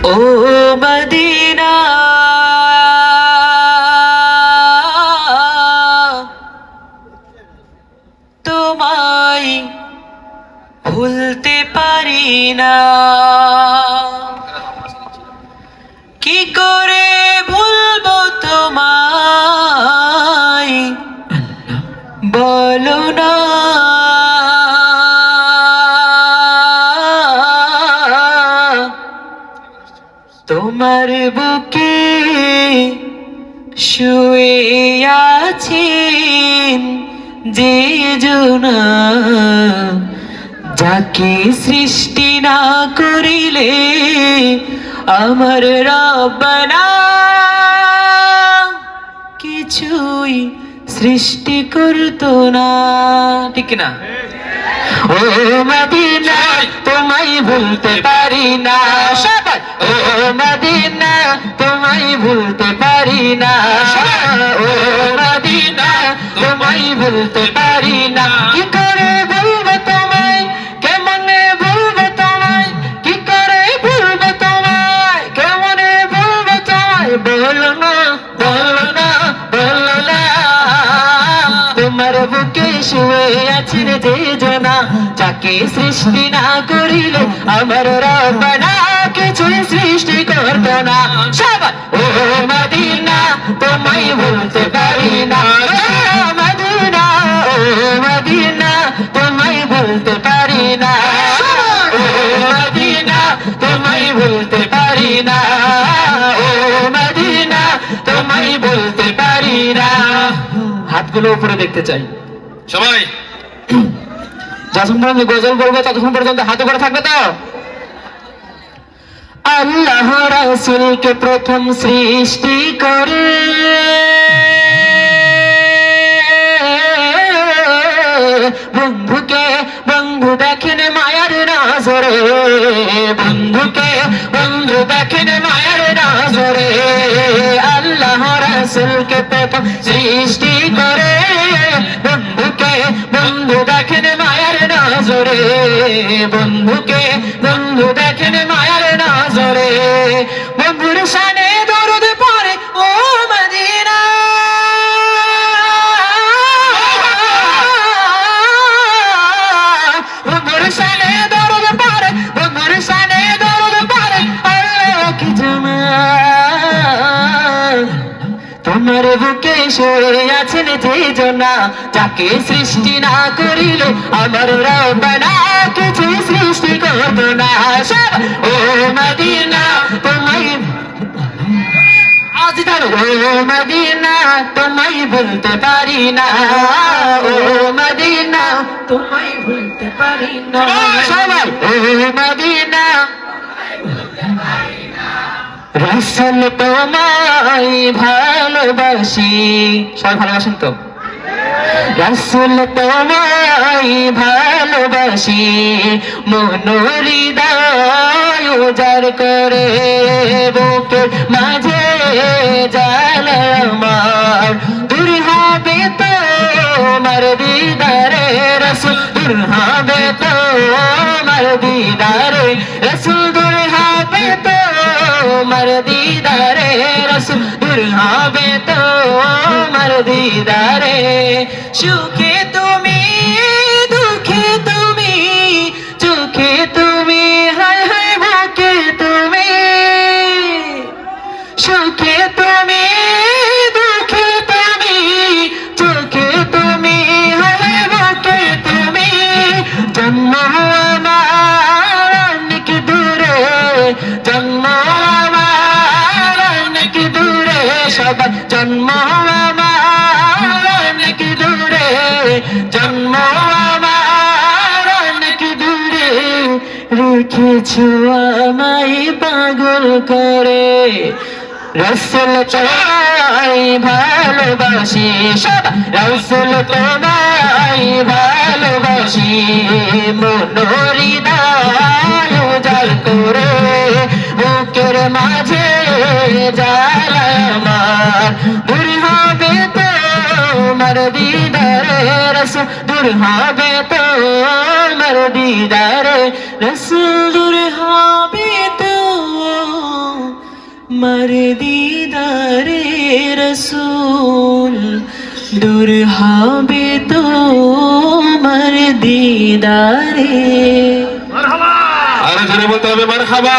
ও Medina তোমায় ভুলতে পারি না, কি করে ভুলবো তোমায় বলো না। তোমার বুকে শুয়ে আছেন যে জনা, যাকে সৃষ্টি না করিলে আমার রব্বানা কিছুই সৃষ্টি করতো না, ঠিক না? ও মদিনা তোমায় ভুলতে পারি না, সবাই ও মদিনা তোমায় ভুলতে পারি না, ও মদিনা তোমায় ভুলতে পারি না, কি করে ভুলবো তোমায়, কেমনে ভুলবো তোমায়, কি করে ভুলবো তোমায়, কেমনে ভুলবো তোমায় বলো না, বলো না, বলো না। তোমার বুকে শুয়ে আছেন যে জনা, যাকে সৃষ্টি না করিলে আমার রব্বানা কিছুই সৃষ্টি করতো না, সবাই ও মদিনা তোমায় ভুলতে পারি না, মদিনা ও মদিনা তোমায় ভুলতে পারি না, ও মদিনা তোমায় ভুলতে পারি না, ও মদিনা তোমায় ভুলতে পারি না। হাতগুলো উপরে দেখতে চাই সবাই, যতক্ষণ পর্যন্ত গজল বলবো ততক্ষণ পর্যন্ত হাতে করে থাকবে তো। আল্লাহ রাসূলকে প্রথম সৃষ্টি করে বন্ধুকে বন্ধু দেখেন মায়ার নজরে, বন্ধুকে বন্ধু দেখেন মায়ার নজরে, আল্লাহ রাসূলকে প্রথম সৃষ্টি করে বন্ধুকে বন্ধু দেখেন মায়ার নজরে, বন্ধুকে বন্ধু দেখেন মায়ার নজরে, বন্ধুর শানে দরুদ পড়ে ও মদিনা, বন্ধুর শানে দরুদ পড়ে, বন্ধুর শানে দরুদ পড়ে, আল্লাহ কি জামাল। তোমার বুকে শুয়ে আছেন যে জনা, যাকে সৃষ্টি না করিলে আমার রব্বানা কিছু সৃষ্টি করতো না, ও মদিনা তোমায় আজ ধরো, ও মদিনা তোমায় ভুলতে পারি না, ও মদিনা তোমায় ভুলতে পারি না, সবাই ও মদিনা রাসূল তোমায় ভালোবাসি, সবাই ভালোবাসেন তো? রাসূল তোমায় ভালোবাসি, মন হৃদয় উজাড় করে বুকের মাঝে জ্বালা আমার, দূর হবে তোমার দিদারে রাসূল, দূর হবে তোমার দিদারে রাসূল, দূর হবে তোমার দিদারে রাসূল, দূর হবে তোমার দিদারে, সুখে তুমি দুঃখে তুমি চোখে তুমি হায় হায় বুকে তুমি, সুখে তুমি দুঃখে তুমি চোখে তুমি হায় হায় বুকে তুমি, জন্ম আমার অনেক দূরে, জন্ম আমার অনেক দূরে, সবার জন্ম আমার অনেক দূরে, জন্ম আমার অনেক দূরে, রেখেছো আমায় পাগল করে, রাসূল তোমায় ভালোবাসি, সবাই রাসূল তোমায় ভালোবাসি, মন হৃদয় উজাড় করে বুকের মাঝে জ্বালা আমার, দূর হবে তোমার দিদারে রাসূল, দূর হবে তোমার দিদারে রাসূল, দূর হবে তো মার দিদারে রসূল দূর হবে তো মার দিদারে আরে জোরে বলতে হবে মারহাবা।